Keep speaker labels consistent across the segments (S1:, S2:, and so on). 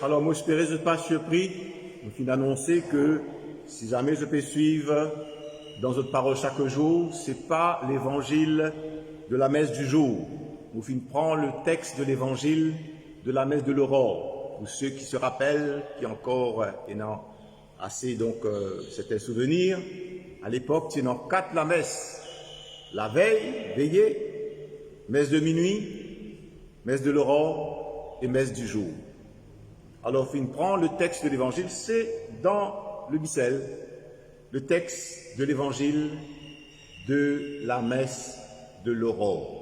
S1: Alors, moi, j'espérais, je ne suis pas surpris. Je viens d'annoncer que si jamais je peux suivre dans notre parole chaque jour, ce n'est pas l'évangile de la messe du jour. Vous finissez prendre le texte de l'évangile de la messe de l'aurore. Pour ceux qui se rappellent, qui encore ayant assez certains souvenirs, à l'époque, c'est dans 4 la messe. La veille, veillée, messe de minuit, messe de l'aurore et messe du jour. Alors, on prend le texte de l'évangile, c'est dans le missel, le texte de l'évangile de la messe de l'aurore.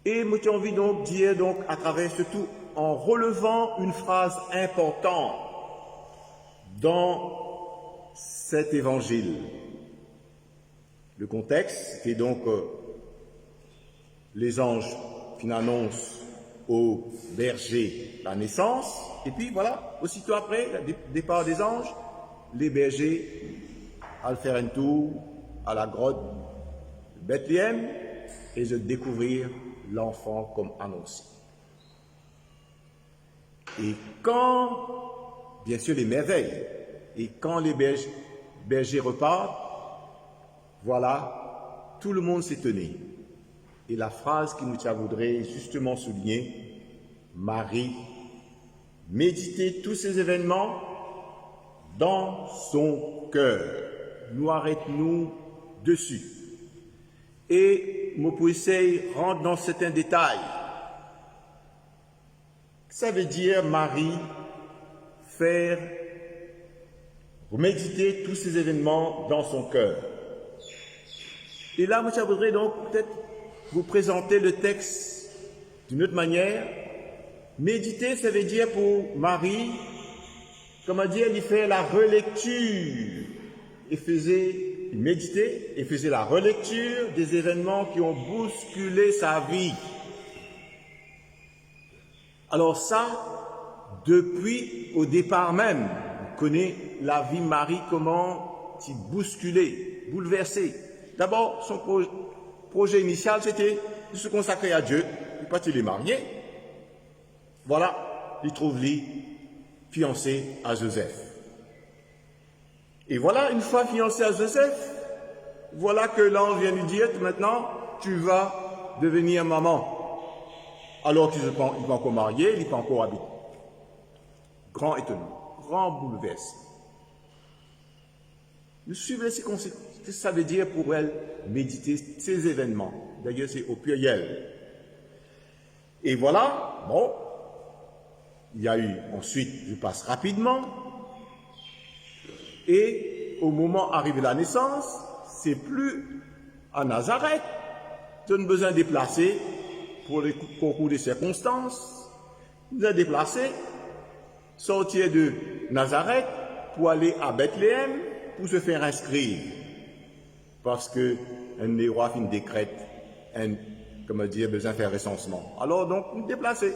S1: Et moi, j'ai envie de dire à travers ce tout, en relevant une phrase importante dans cet évangile. Le contexte, c'était les anges qui annoncent au berger la naissance, et puis voilà, aussitôt après le départ des anges, les bergers allaient faire un tour à la grotte de Bethléem et de découvrir l'enfant comme annoncé. Et quand, bien sûr, les merveilles, et quand les bergers repartent, voilà, tout le monde s'étonnait. Et la phrase qui nous voudrait justement souligner, Marie méditait tous ces événements dans son cœur. Nous arrêtons dessus. Et mon conseil rentre dans certains détails. Ça veut dire Marie faire méditer tous ces événements dans son cœur. Et là, moi, je voudrais donc peut-être vous présenter le texte d'une autre manière. Méditer, ça veut dire pour Marie, comment dire, il fait la relecture. Il méditait et faisait la relecture des événements qui ont bousculé sa vie. Alors ça, depuis au départ même, on connaît la vie de Marie, comment s'y bousculer, bouleverser. D'abord, son projet initial, c'était de se consacrer à Dieu. Et quand il est marié, voilà, il trouve lui fiancé à Joseph. Et voilà, une fois fiancé à Joseph, voilà que l'ange vient lui dire, maintenant, tu vas devenir maman. Alors qu'il n'est pas encore marié, il n'est pas encore habité. Grand étonnement, grand bouleversement. Nous suivons ces conséquences. Qu'est-ce que ça veut dire pour elle, méditer ces événements? D'ailleurs, c'est au pluriel. Et voilà, bon, il y a eu ensuite, je passe rapidement, et au moment arrivé la naissance, c'est plus à Nazareth, tu as besoin de déplacer pour les concours des circonstances, nous avons déplacé, sortir de Nazareth pour aller à Bethléem pour se faire inscrire. Parce que un roi fin décrète, besoin de faire recensement. Alors donc, nous déplacer.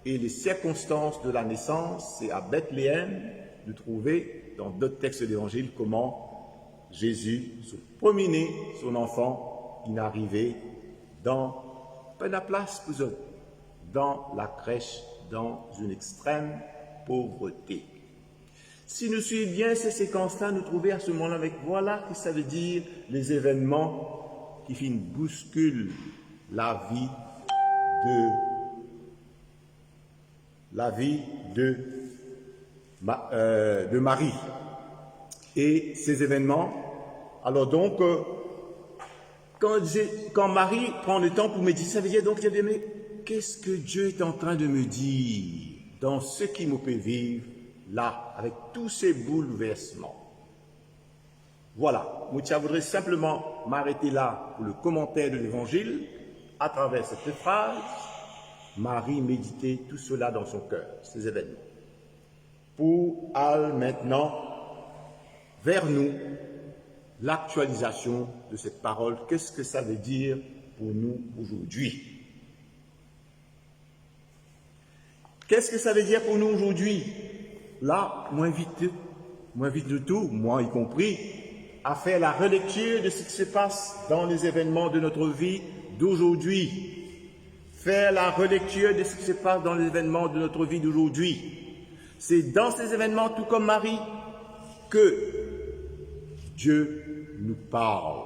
S1: Et les circonstances de la naissance, c'est à Bethléem de trouver dans d'autres textes de l'Évangile comment Jésus se promenait son enfant inarrivé dans pas la place pour eux, dans la crèche, dans une extrême pauvreté. Si nous suivons bien ces séquences-là, nous trouvons à ce moment-là avec voilà ce que ça veut dire les événements qui bousculent la vie de Marie. Et ces événements, alors donc, quand Marie prend le temps pour méditer, ça veut dire donc, mais qu'est-ce que Dieu est en train de me dire dans ce qui me peut vivre là, avec tous ces bouleversements? Voilà, moi je voudrais simplement m'arrêter là pour le commentaire de l'Évangile, à travers cette phrase, Marie méditait tout cela dans son cœur, ces événements. Pour aller maintenant vers nous, l'actualisation de cette parole, qu'est-ce que ça veut dire pour nous aujourd'hui? Qu'est-ce que ça veut dire pour nous aujourd'hui? Là, moins vite de tout, moi y compris, à faire la relecture de ce qui se passe dans les événements de notre vie d'aujourd'hui. faire la relecture de ce qui se passe dans les événements de notre vie d'aujourd'hui. C'est dans ces événements, tout comme Marie, que Dieu nous parle,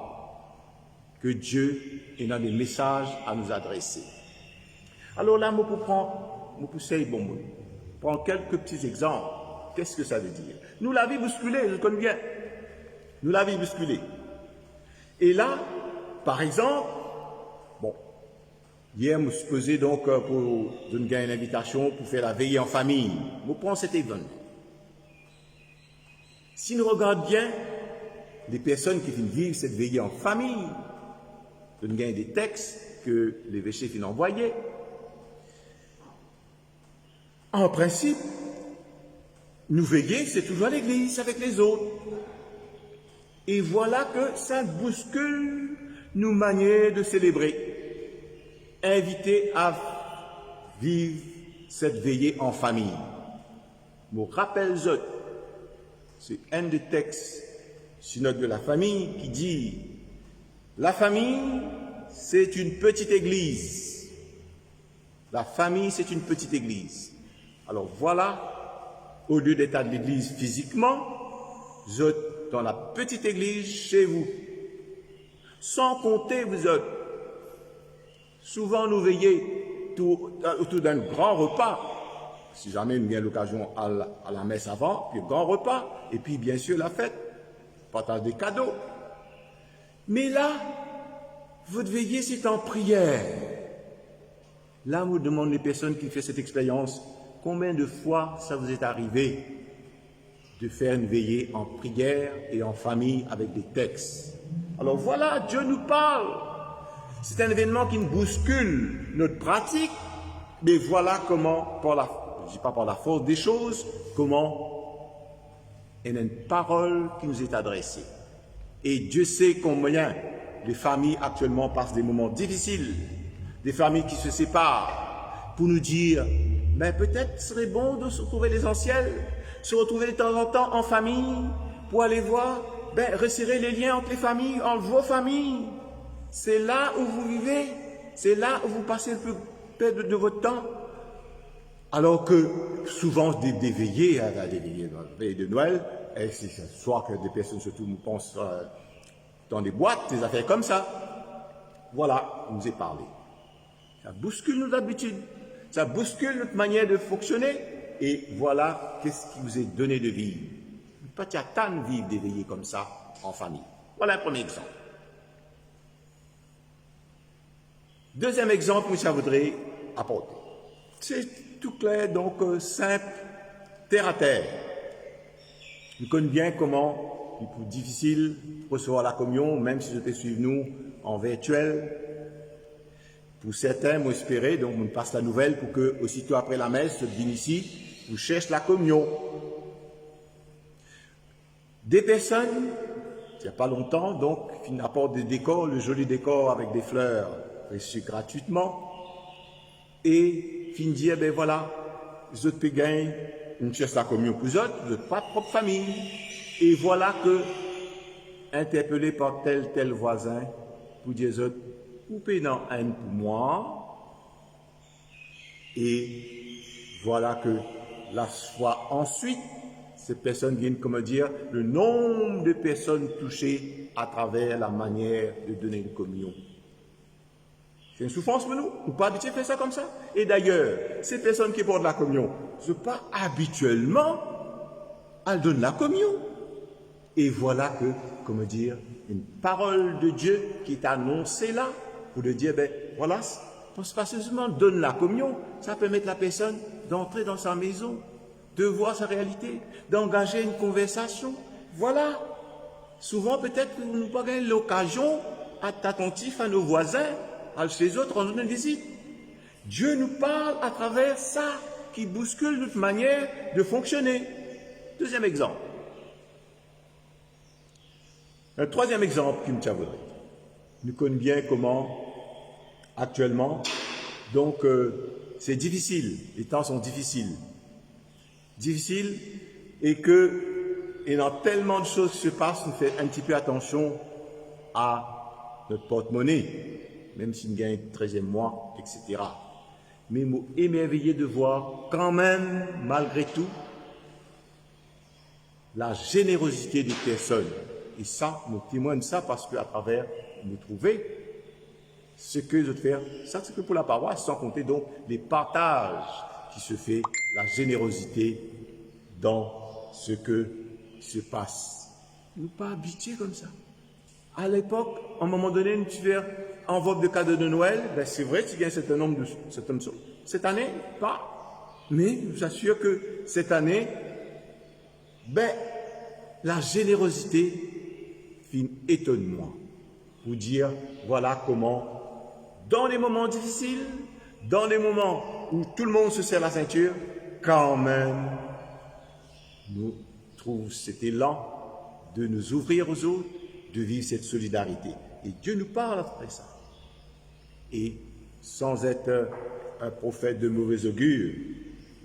S1: que Dieu a des messages à nous adresser. Alors là, je prends quelques petits exemples. Qu'est-ce que ça veut dire? Nous la vie bousculée, je connais bien. Nous la vie bousculée. Et là, par exemple, bon, hier, je me suis posé donc pour donner une invitation pour faire la veillée en famille. Je prends cet événement. Si nous regardons bien, les personnes qui viennent vivre cette veillée en famille, nous avons des textes que l'évêché vient envoyer. En principe, nous veiller, c'est toujours à l'église avec les autres. Et voilà que ça bouscule nos manières de célébrer. Inviter à vivre cette veillée en famille. Je me rappelle, c'est un des textes synode de la famille qui dit « La famille, c'est une petite église. » La famille, c'est une petite église. Alors voilà, au lieu d'être à l'église physiquement, vous êtes dans la petite église chez vous. Sans compter, vous êtes. Souvent, nous veillons autour d'un grand repas. Si jamais nous avons l'occasion à la messe avant, puis grand repas, et puis bien sûr la fête, partage des cadeaux. Mais là, votre veillée, c'est en prière. Là, vous demandez les personnes qui font cette expérience, combien de fois ça vous est arrivé de faire une veillée en prière et en famille avec des textes? Alors voilà, Dieu nous parle. C'est un événement qui nous bouscule notre pratique, mais voilà comment, je ne dis pas par la force des choses, comment il y a une parole qui nous est adressée. Et Dieu sait combien les familles actuellement passent des moments difficiles, des familles qui se séparent, pour nous dire, mais peut-être ce serait bon de se retrouver l'essentiel, se retrouver de temps en temps en famille, pour aller voir, resserrer les liens entre les familles, entre vos familles. C'est là où vous vivez, c'est là où vous passez le plus de votre temps. Alors que souvent des veillées, des veillées de Noël, et c'est soit que des personnes surtout nous pensent dans des boîtes, des affaires comme ça. Voilà, on nous est parlé. Ça bouscule nos habitudes, ça bouscule notre manière de fonctionner, et voilà qu'est-ce qui vous est donné de vivre. Pas de temps de vivre des veillées comme ça en famille. Voilà un premier exemple. Deuxième exemple que je voudrais apporter. C'est tout clair, donc simple, terre à terre. Nous connaissons bien comment il est difficile de recevoir la communion, même si vous suivez nous en virtuel. Pour certains, moi espérer, donc on passe la nouvelle pour que, aussitôt après la messe, je viens ici, vous cherchez la communion. Des personnes, il n'y a pas longtemps, donc, qui apportent des décors, le joli décor avec des fleurs reçues gratuitement, et qui me disent, voilà, vous êtes gagné, une cherche la communion pour vous autres, vous n'êtes pas propre famille. Et voilà que, interpellé par tel voisin, pour dire, vous payez dans un pour moi, et voilà que la fois ensuite, ces personnes viennent, comment dire, le nombre de personnes touchées à travers la manière de donner une communion. C'est une souffrance pour nous. Nous pas habitués à faire ça comme ça. Et d'ailleurs, ces personnes qui portent la communion, ne sont pas habituellement à donner la communion. Et voilà que, comment dire, une parole de Dieu qui est annoncée là, pour le dire, voilà, pas seulement donne la communion, ça permet à la personne d'entrer dans sa maison, de voir sa réalité, d'engager une conversation. Voilà. Souvent, peut-être que nous n'avons pas eu l'occasion d'être attentifs à nos voisins, à chez autres, en une visite. Dieu nous parle à travers ça, qui bouscule notre manière de fonctionner. Deuxième exemple. Un troisième exemple qui me tient. Nous connaissons bien comment, actuellement, donc c'est difficile, les temps sont difficiles. Difficiles, et il y a tellement de choses qui se passent, nous faisons un petit peu attention à notre porte-monnaie, même si nous gagnons le 13e mois, etc. mais émerveillé de voir quand même, malgré tout, la générosité des personnes. Et ça, nous témoigne ça parce qu'à travers, nous trouver ce que je veux faire, ça c'est que pour la paroisse, sans compter donc les partages qui se fait, la générosité dans ce que se passe. Nous pas habitués comme ça. À l'époque, à un moment donné, nous faisons enveloppe de cadeaux de Noël, ben c'est vrai, tu gagnes un certain nombre de cette année, pas. Mais je vous assure que cette année, ben, la générosité étonne-moi. Pour dire, voilà comment, dans les moments difficiles, dans les moments où tout le monde se serre la ceinture, quand même, nous trouvons cet élan de nous ouvrir aux autres, de vivre cette solidarité. Et Dieu nous parle après ça. Et sans être un prophète de mauvais augure,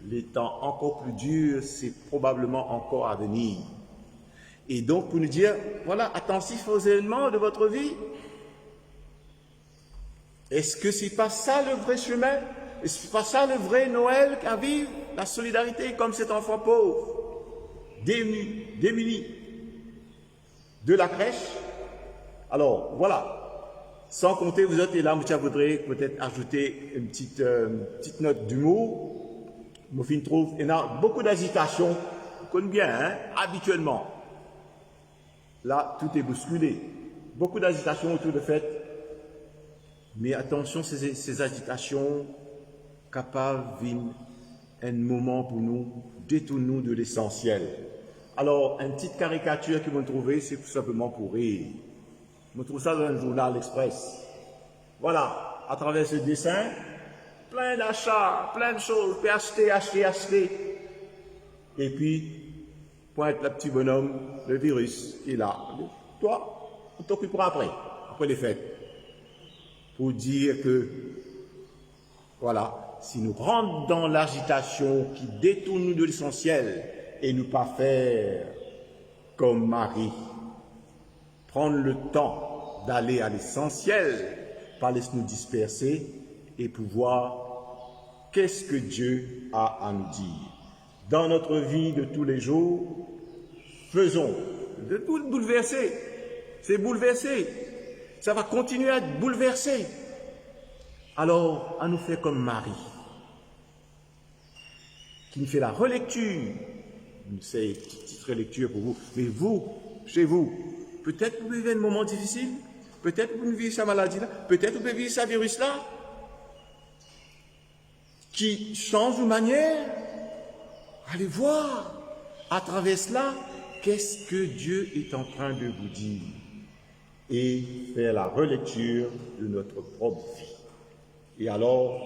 S1: les temps encore plus durs, c'est probablement encore à venir. Et donc pour nous dire, voilà, attentif aux éléments de votre vie. Est-ce que c'est pas ça le vrai chemin? Est-ce que c'est pas ça le vrai Noël qu'à vivre? La solidarité comme cet enfant pauvre, démuni, de la crèche. Alors, voilà. Sans compter, vous êtes là, je voudrais peut-être ajouter une petite note d'humour. Moufine trouve, il y a beaucoup d'agitation, on connaît bien, hein, habituellement. Là, tout est bousculé. Beaucoup d'agitation autour de fête. Mais attention, ces agitations capables d'un moment pour nous, détourner-nous de l'essentiel. Alors, une petite caricature que vous trouvez, c'est tout simplement pour rire. Je trouve ça dans un journal L'Express. Voilà, à travers ce dessin, plein d'achats, plein de choses, puis acheter. Et puis, pointe le petit bonhomme, le virus, qui est là. Toi, on t'occupera après les fêtes. Pour dire que, voilà, si nous rentrons dans l'agitation qui détourne nous de l'essentiel et nous pas faire comme Marie, prendre le temps d'aller à l'essentiel, pas laisser nous disperser et pouvoir qu'est-ce que Dieu a à nous dire. Dans notre vie de tous les jours, faisons, de tout bouleverser, c'est bouleversé, ça va continuer à être bouleversé. Alors, à nous faire comme Marie, qui nous fait la relecture, c'est une petite relecture pour vous, mais vous, chez vous, peut-être vous vivez un moment difficile, peut-être vous vivez sa maladie-là, peut-être vous vivez sa virus-là, qui change de manière. Allez voir, à travers cela, qu'est-ce que Dieu est en train de vous dire et faire la relecture de notre propre vie. Et alors,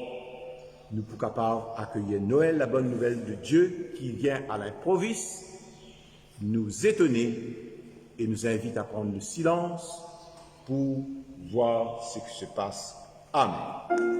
S1: nous sommes capables d'accueillir Noël, la bonne nouvelle de Dieu qui vient à l'improviste, nous étonner et nous invite à prendre le silence pour voir ce qui se passe. Amen.